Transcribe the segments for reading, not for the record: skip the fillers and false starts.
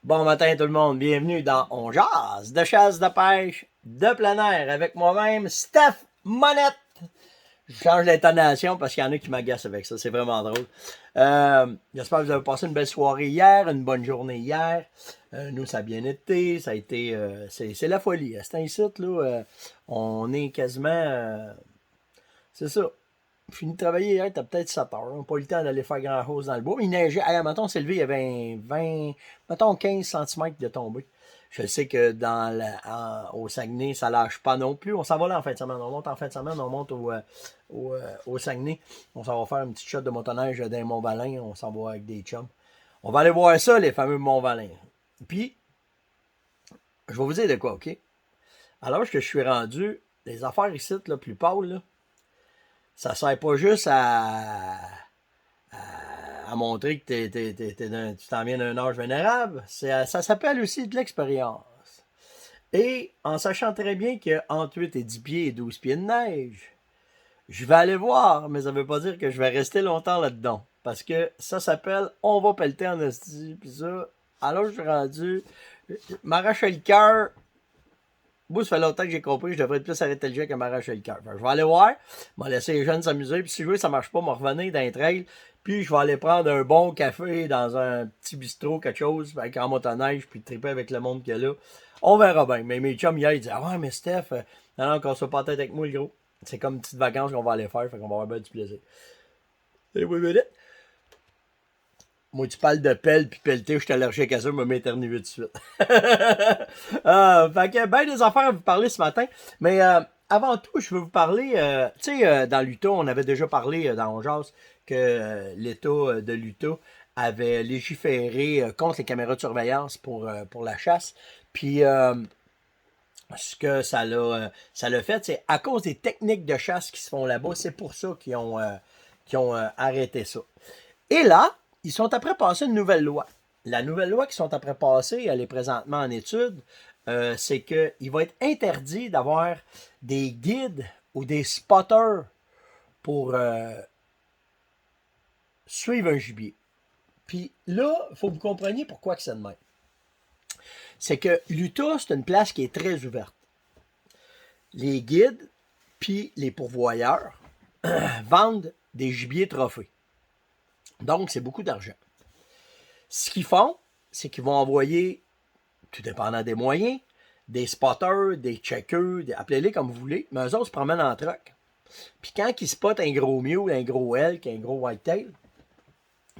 Bon matin tout le monde, bienvenue dans On Jase de chasse de pêche de plein air avec moi-même, Steph Monette. Je change l'intonation parce qu'il y en a qui m'agacent avec ça, c'est vraiment drôle. J'espère que vous avez passé une belle soirée hier, une bonne journée hier. Nous, ça a bien été, ça a été, c'est la folie. C'est un site, là, on est quasiment, c'est ça. Fini de travailler hier, t'as peut-être 7 heures. On n'a pas eu le temps d'aller faire grand chose dans le bois. Il neigeait. Hey, mettons, on s'est levé, il y avait 20, mettons 15 centimètres de tombée. Je sais que au Saguenay, ça lâche pas non plus. On s'en va là en fin de semaine. On monte en fin de semaine, on monte au Saguenay. On s'en va faire une petite shot de motoneige dans Mont-Valin. On s'en va avec des chums. On va aller voir ça, les fameux Mont-Valin. Puis, je vais vous dire de quoi, OK? Alors que je suis rendu, les affaires ici, là, plus pâles, là, ça sert pas juste à montrer que tu t'en viens d'un âge vénérable. Ça s'appelle aussi de l'expérience. Et en sachant très bien qu'entre 8 et 10 pieds et 12 pieds de neige, je vais aller voir, mais ça veut pas dire que je vais rester longtemps là-dedans. Parce que ça s'appelle on va pelleter en hostie. Puis ça, alors je suis rendu, m'arracher le cœur. Moi, ça fait longtemps que j'ai compris que je devrais être plus arrêter le jeu qu'à m'arracher le cœur. Je vais aller voir, je vais laisser les jeunes s'amuser, puis si je veux ça marche pas, je vais revenir dans les trails, puis je vais aller prendre un bon café dans un petit bistrot, quelque chose, avec en motoneige, puis triper avec le monde qu'il y a là. On verra bien. Mais mes chums hier, ils disent ah ouais, mais Steph, non, qu'on soit pas en tête avec moi, le gros. C'est comme une petite vacance qu'on va aller faire, fait qu'on va avoir bien du plaisir. Et oui, oui, moi, tu parles de pelle puis pelleter, je suis allergique à ça, je me m'éternuer tout de suite. Fait que, ben des affaires à vous parler ce matin. Mais avant tout, je veux vous parler, tu sais, dans l'Utah, on avait déjà parlé dans Onjas que l'État de l'Utah avait légiféré contre les caméras de surveillance pour la chasse. Puis, ce que ça l'a fait, c'est à cause des techniques de chasse qui se font là-bas, c'est pour ça qu'ils ont arrêté ça. Et là, ils sont après passer une nouvelle loi. La nouvelle loi qu'ils sont après passer, elle est présentement en étude, c'est qu'il va être interdit d'avoir des guides ou des spotters pour suivre un gibier. Puis là, il faut que vous compreniez pourquoi que c'est de même. C'est que l'Utah, c'est une place qui est très ouverte. Les guides, puis les pourvoyeurs, vendent des gibiers trophées. Donc, c'est beaucoup d'argent. Ce qu'ils font, c'est qu'ils vont envoyer, tout dépendant des moyens, des spotters, des checkers, appelez-les comme vous voulez, mais eux autres se promènent en truck. Puis quand ils spotent un gros mule, un gros elk, un gros whitetail,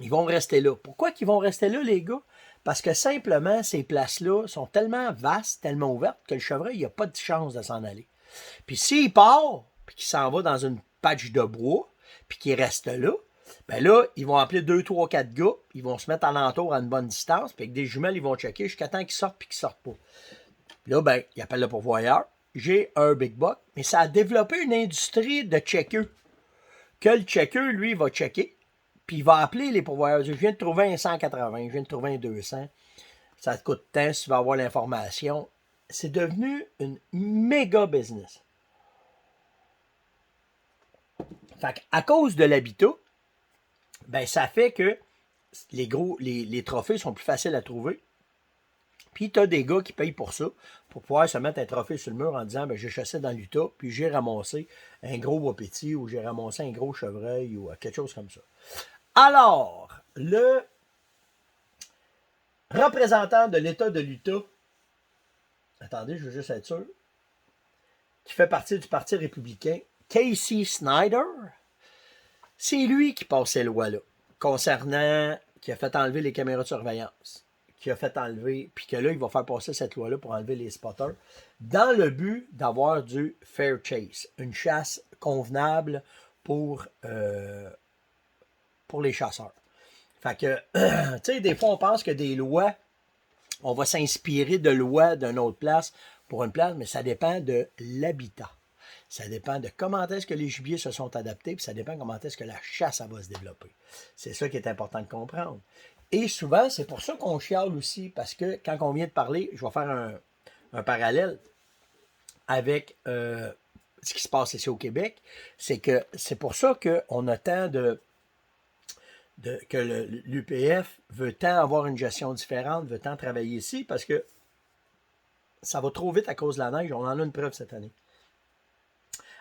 ils vont rester là. Pourquoi qu'ils vont rester là, les gars? Parce que simplement, ces places-là sont tellement vastes, tellement ouvertes, que le chevreuil, il n'a pas de chance de s'en aller. Puis s'il part, puis qu'il s'en va dans une patch de bois, puis qu'il reste là, ben là, ils vont appeler 2, 3, 4 gars, ils vont se mettre alentour à une bonne distance, puis avec des jumelles, ils vont checker jusqu'à temps qu'ils sortent puis qu'ils sortent pas. Puis là, ben, ils appellent le pourvoyeur. J'ai un big buck, mais ça a développé une industrie de checkers. Que le checker, lui, va checker, puis il va appeler les pourvoyeurs. Je viens de trouver un 180, je viens de trouver un 200. Ça te coûte tant si tu vas avoir l'information. C'est devenu une méga business. Fait à cause de l'habitat, ben ça fait que les trophées sont plus faciles à trouver. Puis tu as des gars qui payent pour ça, pour pouvoir se mettre un trophée sur le mur en disant ben, j'ai chassé dans l'Utah, puis j'ai ramassé un gros wapiti ou j'ai ramassé un gros chevreuil ou quelque chose comme ça. Alors, le représentant de l'État de l'Utah, attendez, je veux juste être sûr, qui fait partie du Parti républicain, Casey Snyder, c'est lui qui passe ces lois-là, concernant, qui a fait enlever les caméras de surveillance, qui a fait enlever, puis que là, il va faire passer cette loi-là pour enlever les spotters, dans le but d'avoir du fair chase, une chasse convenable pour les chasseurs. Fait que, tu sais, des fois, on pense que des lois, on va s'inspirer de lois d'une autre place pour une place, mais ça dépend de l'habitat. Ça dépend de comment est-ce que les gibiers se sont adaptés, puis ça dépend comment est-ce que la chasse va se développer. C'est ça qui est important de comprendre. Et souvent, c'est pour ça qu'on chiale aussi, parce que quand on vient de parler, je vais faire un parallèle avec ce qui se passe ici au Québec, c'est que c'est pour ça qu'on a tant que l'UPF veut tant avoir une gestion différente, veut tant travailler ici, parce que ça va trop vite à cause de la neige. On en a une preuve cette année.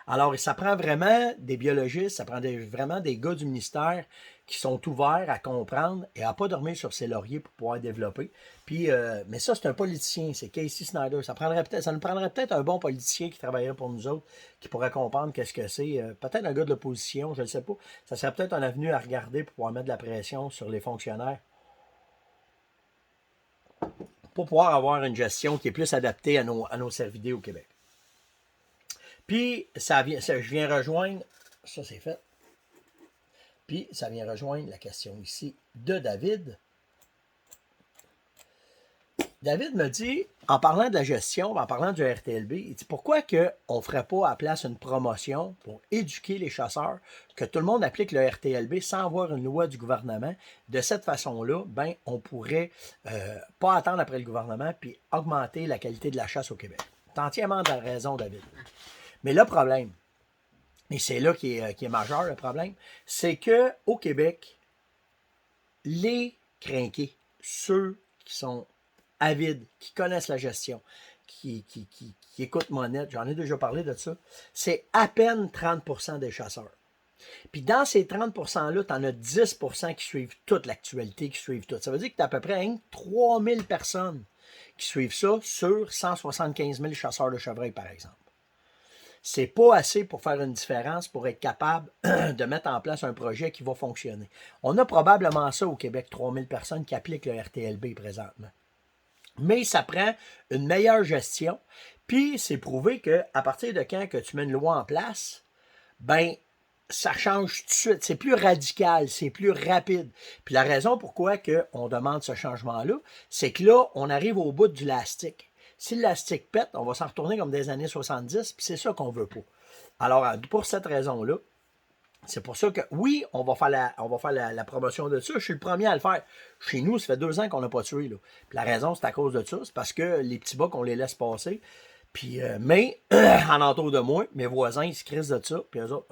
Alors, ça prend vraiment des biologistes, ça prend vraiment des gars du ministère qui sont ouverts à comprendre et à ne pas dormir sur ses lauriers pour pouvoir développer. Puis, mais ça, c'est un politicien, c'est Casey Snyder. Ça nous prendrait peut-être un bon politicien qui travaillerait pour nous autres, qui pourrait comprendre qu'est-ce que c'est. Peut-être un gars de l'opposition, je ne sais pas. Ça serait peut-être un avenue à regarder pour pouvoir mettre de la pression sur les fonctionnaires, pour pouvoir avoir une gestion qui est plus adaptée à nos cervidés au Québec. Puis, je viens rejoindre, ça c'est fait, puis ça vient rejoindre la question ici de David. David me dit, en parlant de la gestion, en parlant du RTLB, il dit pourquoi on ne ferait pas à la place une promotion pour éduquer les chasseurs, que tout le monde applique le RTLB sans avoir une loi du gouvernement. De cette façon-là, ben, on pourrait pas attendre après le gouvernement puis augmenter la qualité de la chasse au Québec. Tu as entièrement raison, David. Mais le problème, et c'est là qui est majeur le problème, c'est qu'au Québec, les crinqués, ceux qui sont avides, qui connaissent la gestion, qui écoutent Monette, j'en ai déjà parlé de ça, c'est à peine 30% des chasseurs. Puis dans ces 30%-là, tu en as 10% qui suivent toute l'actualité, qui suivent tout. Ça veut dire que tu as à peu près 3000 personnes qui suivent ça sur 175 000 chasseurs de chevreuil, par exemple. C'est pas assez pour faire une différence, pour être capable de mettre en place un projet qui va fonctionner. On a probablement ça au Québec, 3000 personnes qui appliquent le RTLB présentement. Mais ça prend une meilleure gestion. Puis c'est prouvé qu'à partir de quand que tu mets une loi en place, ben ça change tout de suite. C'est plus radical, c'est plus rapide. Puis la raison pourquoi on demande ce changement-là, c'est que là, on arrive au bout du lastique. Si l'élastique pète, on va s'en retourner comme des années 70, puis c'est ça qu'on veut pas. Alors, pour cette raison-là, c'est pour ça que, oui, on va faire la promotion de ça. Je suis le premier à le faire. Chez nous, ça fait 2 ans qu'on n'a pas tué. Là. Puis la raison, c'est à cause de ça. C'est parce que les petits bucks, on les laisse passer. Puis, mais, en entour de moi, mes voisins, ils se crissent de ça. Puis eux autres,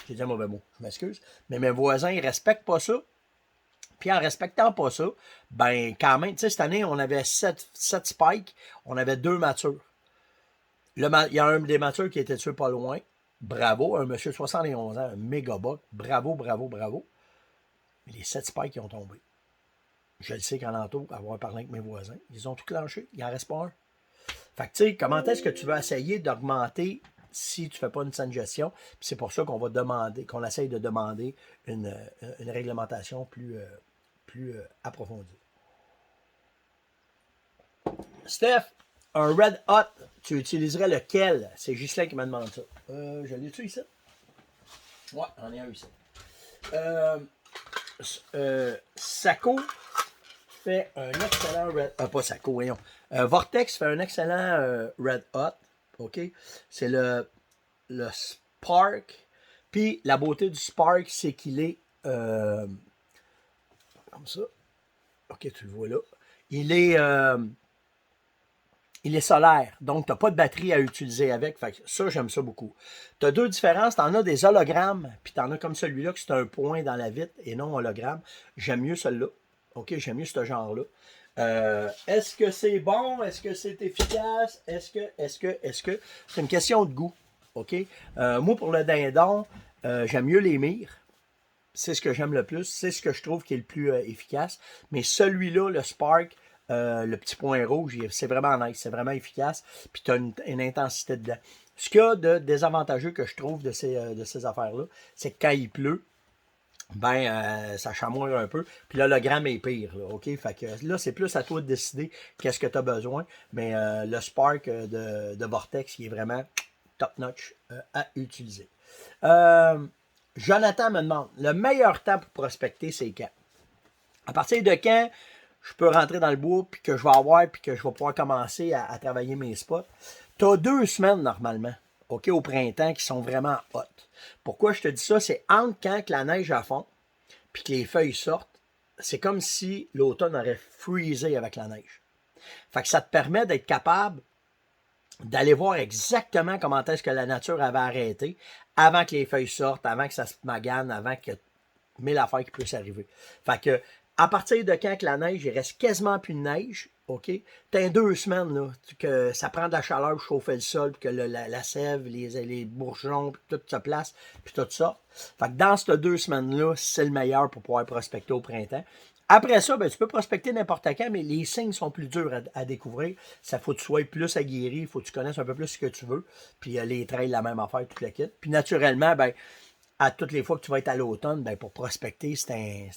j'ai dit un mauvais mot, je m'excuse. Mais mes voisins, ils respectent pas ça. Puis en respectant pas ça, ben quand même, tu sais, cette année, on avait 7 spikes, on avait 2 matures. Il y a un des matures qui était tué pas loin. Bravo, un monsieur de 71 ans, un méga buck. Bravo, bravo, bravo. Mais les 7 spikes qui ont tombé. Je le sais qu'en entour, avoir parlé avec mes voisins, ils ont tout clenché. Il n'en reste pas un. Fait que tu sais, comment est-ce que tu vas essayer d'augmenter si tu ne fais pas une saine gestion? Puis c'est pour ça qu'on va demander, qu'on essaye de demander une réglementation plus approfondie. Steph, un Red Hot, tu utiliserais lequel? C'est Ghislain qui me demande ça. Je l'ai-tu ici? Ouais, on est un ici. Saco fait un excellent Red Hot. Pas Saco, voyons. Vortex fait un excellent Red Hot. OK? C'est le Spark. Puis la beauté du Spark, c'est qu'il est comme ça. OK, tu le vois là. Il est solaire, donc tu n'as pas de batterie à utiliser avec. Fait que ça, j'aime ça beaucoup. Tu as 2 différences. Tu en as des hologrammes, puis tu en as comme celui-là, que c'est un point dans la vitre et non hologramme. J'aime mieux celui-là. OK, j'aime mieux ce genre-là. Est-ce que c'est bon? Est-ce que c'est efficace? Est-ce que... C'est une question de goût. OK? Moi, pour le dindon, j'aime mieux les mires. C'est ce que j'aime le plus. C'est ce que je trouve qui est le plus efficace. Mais celui-là, le Spark, le petit point rouge, c'est vraiment nice. C'est vraiment efficace. Puis tu as une intensité dedans. Ce qu'il y a de désavantageux que je trouve de ces affaires-là, c'est que quand il pleut, ça chamoie un peu. Puis là, l'hologramme est pire. Là, OK? Fait que là, c'est plus à toi de décider qu'est-ce que tu as besoin. Mais le Spark de Vortex, il est vraiment top-notch à utiliser. Jonathan me demande, le meilleur temps pour prospecter, c'est quand? À partir de quand je peux rentrer dans le bois, puis que je vais avoir, puis que je vais pouvoir commencer à travailler mes spots? Tu as 2 semaines normalement, OK, au printemps, qui sont vraiment hautes. Pourquoi je te dis ça? C'est entre quand que la neige a fond, puis que les feuilles sortent, c'est comme si l'automne aurait freezé avec la neige. Fait que ça te permet d'être capable d'aller voir exactement comment est-ce que la nature avait arrêté avant que les feuilles sortent, avant que ça se magane, avant que 1000 affaires qui peuvent s'arriver. Fait que, à partir de quand que la neige, il reste quasiment plus de neige, OK? T'as 2 semaines, là, que ça prend de la chaleur pour chauffer le sol, puis que la sève, les bourgeons, puis tout se place, puis tout ça. Fait que dans ces 2 semaines-là, c'est le meilleur pour pouvoir prospecter au printemps. Après ça, ben, tu peux prospecter n'importe quand, mais les signes sont plus durs à découvrir. Ça faut que tu sois plus aguerri, il faut que tu connaisses un peu plus ce que tu veux. Puis les trails, la même affaire, toute la kit. Puis naturellement, ben, à toutes les fois que tu vas être à l'automne, ben, pour prospecter, c'est un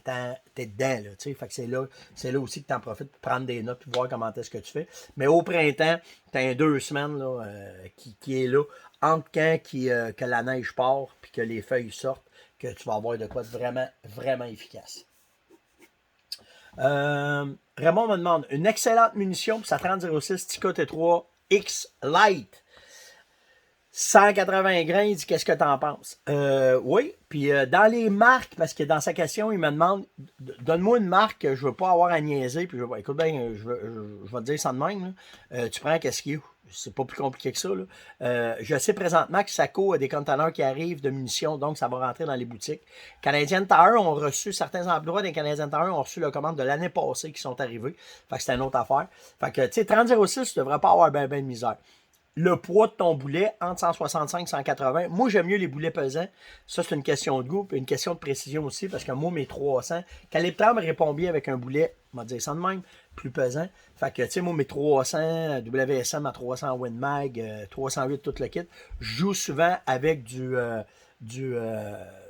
temps, t'es dedans, là, tu sais. Fait que c'est là aussi que tu en profites pour prendre des notes et voir comment est-ce que tu fais. Mais au printemps, tu as 2 semaines là, qui est là, entre quand que la neige part puis que les feuilles sortent, que tu vas avoir de quoi de vraiment, vraiment efficace. Raymond me demande une excellente munition pour sa 3006 Tikka T3 X Light. 180 grains, il dit qu'est-ce que t'en penses? Oui, puis dans les marques, parce que dans sa question, il me demande donne-moi une marque que je veux pas avoir à niaiser, puis écoute bien, je vais te dire ça de même. Tu prends qu'est-ce qu'il y a? C'est pas plus compliqué que ça. Là. Je sais présentement que Sako a des conteneurs qui arrivent de munitions, donc ça va rentrer dans les boutiques. Canadian Tire ont reçu, certains emplois des Canadian Tire ont reçu la commande de l'année passée qui sont arrivés. Fait que c'est une autre affaire. Fait que, tu sais, 3006, tu devrais pas avoir ben de misère. Le poids de ton boulet, entre 165 et 180. Moi, j'aime mieux les boulets pesants. Ça, c'est une question de goût et une question de précision aussi, parce que moi, mes 300, Calypter me répond bien avec un boulet, on va dire ça de même, plus pesant. Fait que, tu sais, moi, mes 300, WSM à 300 Win Mag, 308, tout le kit, je joue souvent avec du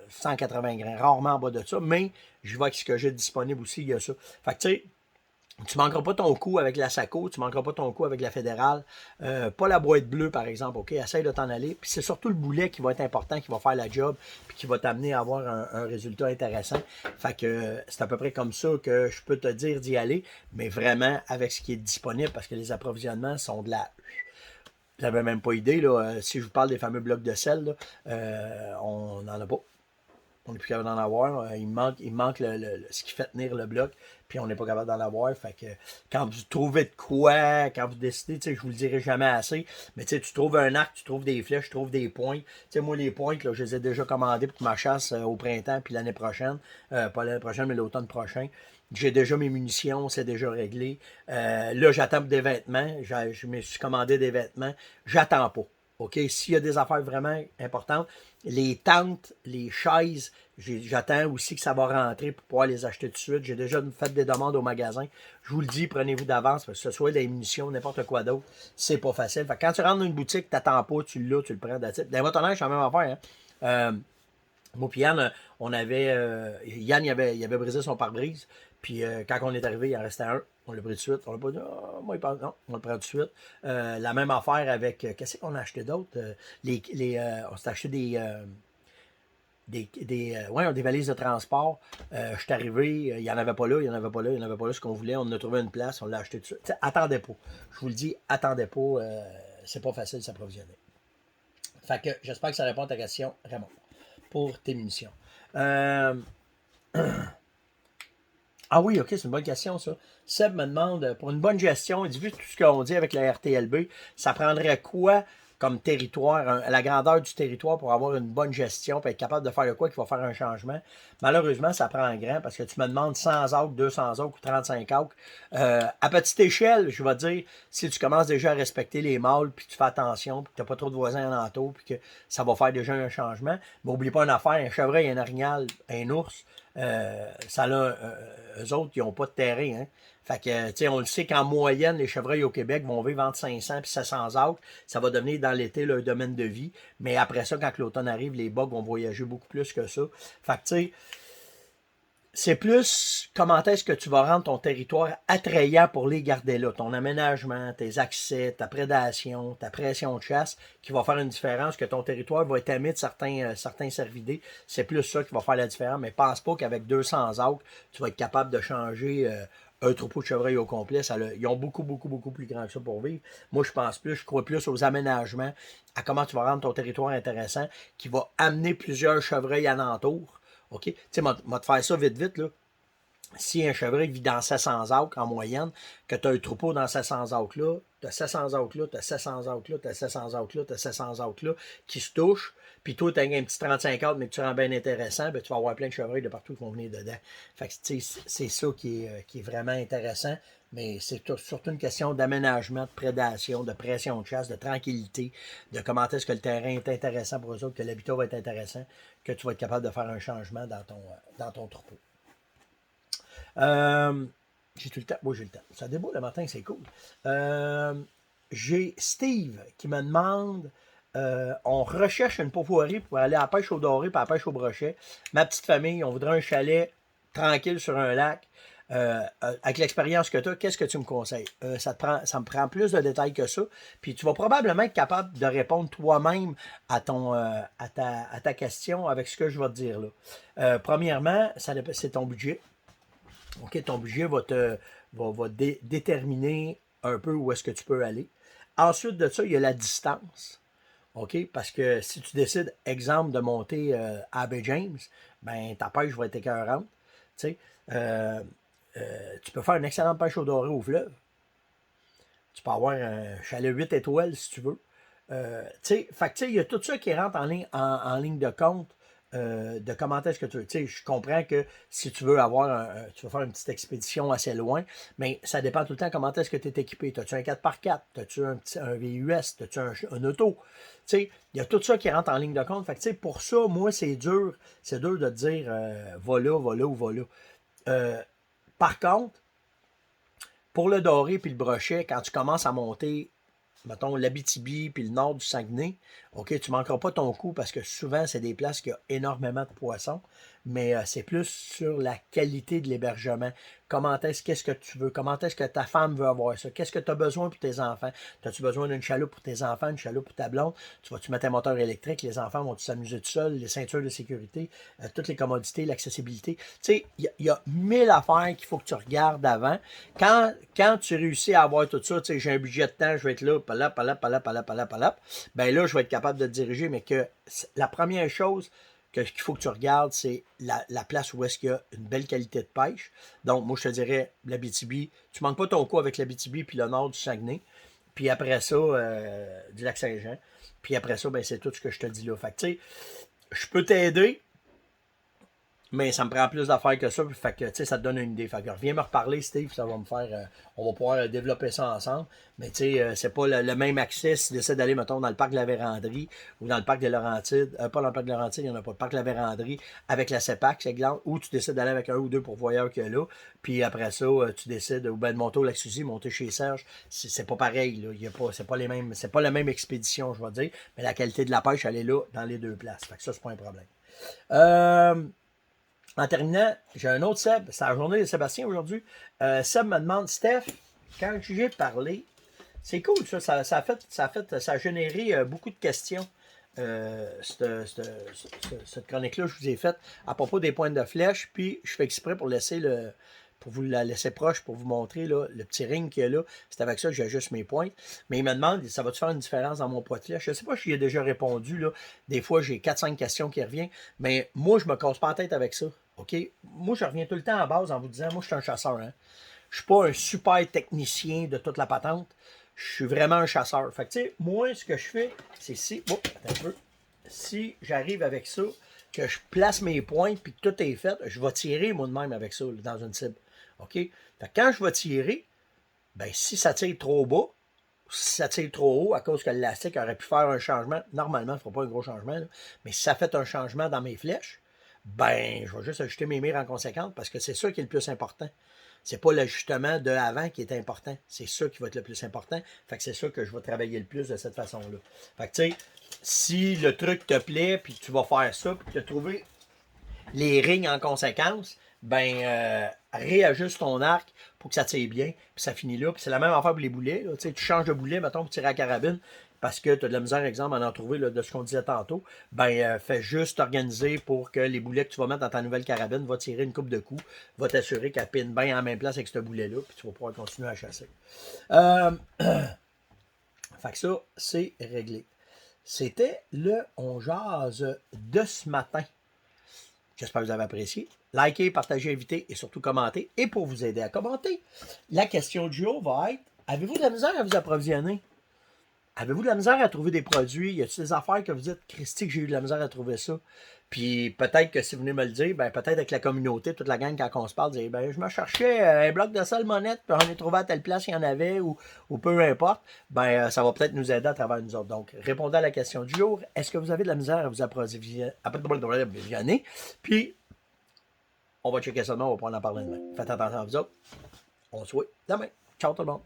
180 grains, rarement en bas de ça, mais je vois que ce que j'ai disponible aussi, il y a ça. Fait que, tu sais, tu ne manqueras pas ton coup avec la Sako, tu ne manqueras pas ton coup avec la Fédérale. Pas la boîte bleue, par exemple, OK? Essaye de t'en aller. Puis c'est surtout le boulet qui va être important, qui va faire la job, puis qui va t'amener à avoir un résultat intéressant. Fait que c'est à peu près comme ça que je peux te dire d'y aller, mais vraiment avec ce qui est disponible, parce que les approvisionnements sont de la... Vous n'avez même pas idée, là. Si je vous parle des fameux blocs de sel, là, on n'en a pas. On n'est plus capable d'en avoir. Il manque ce qui fait tenir le bloc, puis on n'est pas capable d'en avoir. Fait que quand vous trouvez de quoi, quand vous décidez, tu sais, je vous le dirai jamais assez, mais tu sais, tu trouves un arc, tu trouves des flèches, tu trouves des points. Tu sais, moi, les points, là, je les ai déjà commandés pour ma chasse au printemps, puis l'année prochaine. Pas l'année prochaine, mais l'automne prochain. J'ai déjà mes munitions, c'est déjà réglé. Là, j'attends des vêtements. Je me suis commandé des vêtements. J'attends pas. OK? S'il y a des affaires vraiment importantes, les tentes, les chaises, j'attends aussi que ça va rentrer pour pouvoir les acheter tout de suite. J'ai déjà fait des demandes au magasin. Je vous le dis, prenez-vous d'avance, parce que ce soit des munitions, n'importe quoi d'autre, c'est pas facile. Fait que quand tu rentres dans une boutique, t'attends pas, tu l'as, tu le prends d'attitude. Dans votre honneur, c'est la même affaire. Hein? Moi et Yann, on avait. Yann, il avait brisé son pare-brise. Puis quand on est arrivé, il en restait un. On l'a pris tout de suite. On l'a pas dit, moi, il pense. Non, on le prend tout de suite. La même affaire avec. Qu'est-ce qu'on a acheté d'autre? On s'est acheté des valises de transport. Je suis arrivé, il n'y en avait pas là, il n'y en avait pas là, il n'y en avait pas là ce qu'on voulait. On a trouvé une place, on l'a acheté tout de suite. T'sais, attendez pas. Je vous le dis, attendez pas. C'est pas facile de s'approvisionner. Fait que j'espère que ça répond à ta question, Raymond, pour tes munitions. Ah oui, ok, c'est une bonne question, ça. Seb me demande, pour une bonne gestion, il dit, vu tout ce qu'on dit avec la RTLB, ça prendrait quoi comme territoire, la grandeur du territoire pour avoir une bonne gestion, pour être capable de faire le quoi qui va faire un changement? Malheureusement, ça prend un grand parce que tu me demandes 100 acres, 200 acres ou 35 acres. À petite échelle, je vais dire, si tu commences déjà à respecter les mâles, puis tu fais attention, puis que tu n'as pas trop de voisins alentour, puis que ça va faire déjà un changement. Mais n'oublie pas une affaire, un chevreuil, un orignal, un ours, eux autres, ils n'ont pas de terrain. Hein? Fait que, tu sais, on le sait qu'en moyenne, les chevreuils au Québec vont vivre entre 500 et 700 acres. Ça va devenir dans l'été leur domaine de vie. Mais après ça, quand l'automne arrive, les bugs vont voyager beaucoup plus que ça. Fait que, tu sais, c'est plus comment est-ce que tu vas rendre ton territoire attrayant pour les garder là. Ton aménagement, tes accès, ta prédation, ta pression de chasse qui va faire une différence, que ton territoire va être aimé de certains cervidés. C'est plus ça qui va faire la différence. Mais pense pas qu'avec 200 acres, tu vas être capable de changer un troupeau de chevreuil au complet. Ils ont beaucoup plus grand que ça pour vivre. Moi, je pense plus, je crois plus aux aménagements, à comment tu vas rendre ton territoire intéressant, qui va amener plusieurs chevreuils alentour. OK? Tu sais, moi, te faire ça vite, là. si un chevreuil vit dans 700 acres en moyenne, que tu as un troupeau dans 700 acres-là, tu as 700 acres-là, tu as 700 acres-là, tu as 700 acres-là, tu as 700 acres-là qui se touchent, puis toi, tu as un petit 35 acres, mais que tu rends bien intéressant, ben, tu vas avoir plein de chevreuils de partout qui vont venir dedans. Fait que, c'est ça qui est vraiment intéressant, mais c'est surtout une question d'aménagement, de prédation, de pression de chasse, de tranquillité, de comment est-ce que le terrain est intéressant pour eux autres, que l'habitat va être intéressant, que tu vas être capable de faire un changement dans ton troupeau. J'ai-tu le temps? Oui, j'ai le temps. Ça déboule le matin, c'est cool. J'ai Steve qui me demande on recherche une pourvoirie pour aller à la pêche au doré et à la pêche au brochet. Ma petite famille, on voudrait un chalet tranquille sur un lac. Avec l'expérience que tu as, qu'est-ce que tu me conseilles? Ça me prend plus de détails que ça. Puis tu vas probablement être capable de répondre toi-même à ta question avec ce que je vais te dire là. Premièrement, c'est ton budget. OK, ton budget va déterminer un peu où est-ce que tu peux aller. Ensuite de ça, il y a la distance. OK? Parce que si tu décides, exemple, de monter à Bay James, ben ta pêche va être écœurante. Tu sais, tu peux faire une excellente pêche au doré au fleuve. Tu peux avoir un chalet 8 étoiles si tu veux. Fait que, il y a tout ça qui rentre en ligne de compte de comment est-ce que tu veux. Je comprends que si tu veux tu veux faire une petite expédition assez loin, mais ça dépend tout le temps comment est-ce que tu es équipé. As-tu un 4x4? As-tu un VUS? As-tu un auto? Il y a tout ça qui rentre en ligne de compte. Fait que, pour ça, moi, c'est dur. C'est dur de te dire va là ou va là. Par contre, pour le doré puis le brochet, quand tu commences à monter, mettons, l'Abitibi puis le nord du Saguenay, OK, tu ne manqueras pas ton coup parce que souvent, c'est des places qui ont énormément de poissons, mais c'est plus sur la qualité de l'hébergement. Qu'est-ce que tu veux? Comment est-ce que ta femme veut avoir ça? Qu'est-ce que tu as besoin pour tes enfants? As-tu besoin d'une chaloupe pour tes enfants, une chaloupe pour ta blonde? Tu vas-tu mettre un moteur électrique? Les enfants vont-tu s'amuser tout seuls? Les ceintures de sécurité, toutes les commodités, l'accessibilité. Tu sais, il y a 1000 affaires qu'il faut que tu regardes avant. Quand tu réussis à avoir tout ça, tu sais, j'ai un budget de temps, je vais être là, ben là, je vais être capable de te diriger, mais que la première chose qu'il faut que tu regardes, c'est la place où est-ce qu'il y a une belle qualité de pêche. Donc, moi, je te dirais l'Abitibi. Tu ne manques pas ton coup avec l'Abitibi puis le nord du Saguenay. Puis après ça, du lac Saint-Jean. Puis après ça, ben, c'est tout ce que je te dis là. Fait que, tu sais, je peux t'aider, mais ça me prend plus d'affaires que ça. Fait que, tu sais, ça te donne une idée. Fait que reviens me reparler, Steve, ça va me faire. On va pouvoir développer ça ensemble. Mais tu sais, c'est pas le même accès si tu décides d'aller, mettons, dans le parc de la Vérandrie ou dans le parc des Laurentides. Pas dans le parc de la Laurentides, il n'y en a pas. Le parc de la Vérandrie avec la CEPAC, c'est exemple, ou tu décides d'aller avec un ou deux pourvoyeurs qu'il y a là. Puis après ça, tu décides, ou ben de monter au Lac-Suzy, monter chez Serge. C'est pas pareil, là. C'est pas les mêmes. C'est pas la même expédition, je vais dire. Mais la qualité de la pêche, elle est là dans les deux places. Fait que ça, c'est pas un problème. En terminant, j'ai un autre Seb. C'est la journée de Sébastien aujourd'hui. Seb me demande, Steph, quand j'ai parlé, c'est cool ça. Ça a généré beaucoup de questions. Cette chronique-là, je vous ai faite à propos des pointes de flèche. Puis je fais exprès pour vous la laisser proche, pour vous montrer là, le petit ring qu'il y a là. C'est avec ça que j'ajuste mes pointes. Mais il me demande, ça va-tu faire une différence dans mon poids de flèche? Je ne sais pas si j'y ai déjà répondu. Là. Des fois, j'ai 4-5 questions qui reviennent. Mais moi, je me casse pas la tête avec ça. OK? Moi, je reviens tout le temps à base en vous disant, moi, je suis un chasseur. Hein? Je suis pas un super technicien de toute la patente. Je suis vraiment un chasseur. Fait que, tu sais, moi, ce que je fais, c'est si j'arrive avec ça, que je place mes pointes puis que tout est fait, je vais tirer moi de même avec ça, là, dans une cible. OK? Fait que quand je vais tirer, ben si ça tire trop bas, si ça tire trop haut, à cause que l'élastique aurait pu faire un changement, normalement, il ne fera pas un gros changement, là, mais si ça fait un changement dans mes flèches, ben, je vais juste ajuster mes mires en conséquence parce que c'est ça qui est le plus important. C'est pas l'ajustement de avant qui est important. C'est ça qui va être le plus important. Fait que c'est ça que je vais travailler le plus de cette façon-là. Fait que tu sais, si le truc te plaît, puis tu vas faire ça, puis tu as trouvé les rings en conséquence, ben réajuste ton arc pour que ça tire bien, puis ça finit là. Puis c'est la même affaire pour les boulets. Là. Tu changes de boulet, mettons, pour tirer à la carabine, parce que tu as de la misère, exemple, à en trouver là, de ce qu'on disait tantôt. Ben fais juste organiser pour que les boulets que tu vas mettre dans ta nouvelle carabine va tirer une coupe de coups, va t'assurer qu'elle pine bien en même place avec ce boulet-là, puis tu vas pouvoir continuer à chasser. Fait que ça, c'est réglé. C'était le On jase de ce matin. J'espère que vous avez apprécié. Likez, partagez, invitez et surtout commentez. Et pour vous aider à commenter, la question du jour va être, avez-vous de la misère à vous approvisionner? Avez-vous de la misère à trouver des produits? Y a-t-il des affaires que vous dites, Christy, que j'ai eu de la misère à trouver ça? Puis peut-être que si vous venez me le dire, ben peut-être avec la communauté, toute la gang, quand on se parle, dire, ben je me cherchais un bloc de salmonette, puis on est trouvé à telle place, il y en avait, ou peu importe. Ben ça va peut-être nous aider à travers nous autres. Donc, répondez à la question du jour. Est-ce que vous avez de la misère à vous approvisionner? Puis, on va checker ça demain, on va pouvoir en parler demain. Faites attention à vous autres. On se voit demain. Ciao tout le monde.